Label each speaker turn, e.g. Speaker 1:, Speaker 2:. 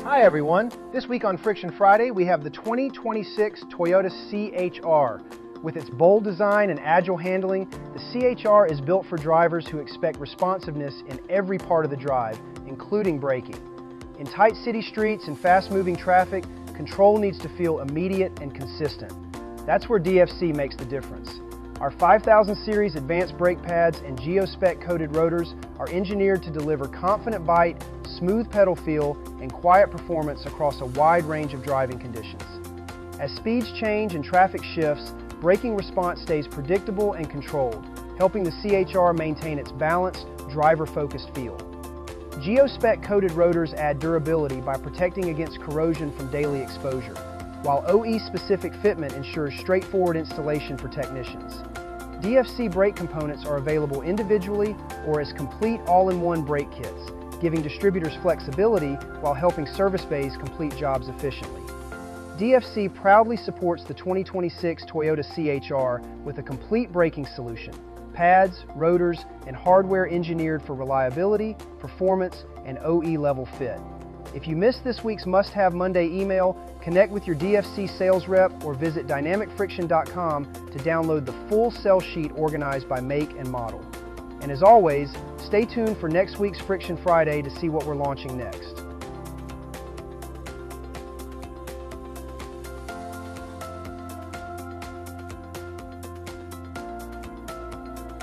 Speaker 1: Hi everyone. This week on Friction Friday we have the 2026 Toyota CHR. With its bold design and agile handling, the CHR is built for drivers who expect responsiveness in every part of the drive, including braking. In tight city streets and fast-moving traffic, control needs to feel immediate and consistent. That's where DFC makes the difference. Our 5000 series advanced brake pads and GeoSpec coated rotors are engineered to deliver confident bite, smooth pedal feel, and quiet performance across a wide range of driving conditions. As speeds change and traffic shifts, braking response stays predictable and controlled, helping the CHR maintain its balanced, driver-focused feel. GeoSpec coated rotors add durability by protecting against corrosion from daily exposure, while OE-specific fitment ensures straightforward installation for technicians. DFC brake components are available individually or as complete all-in-one brake kits, giving distributors flexibility while helping service bays complete jobs efficiently. DFC proudly supports the 2026 Toyota CHR with a complete braking solution: pads, rotors, and hardware engineered for reliability, performance, and OE-level fit. If you missed this week's must-have Monday email, connect with your DFC sales rep or visit dynamicfriction.com to download the full sell sheet organized by make and model. And as always, stay tuned for next week's Friction Friday to see what we're launching next.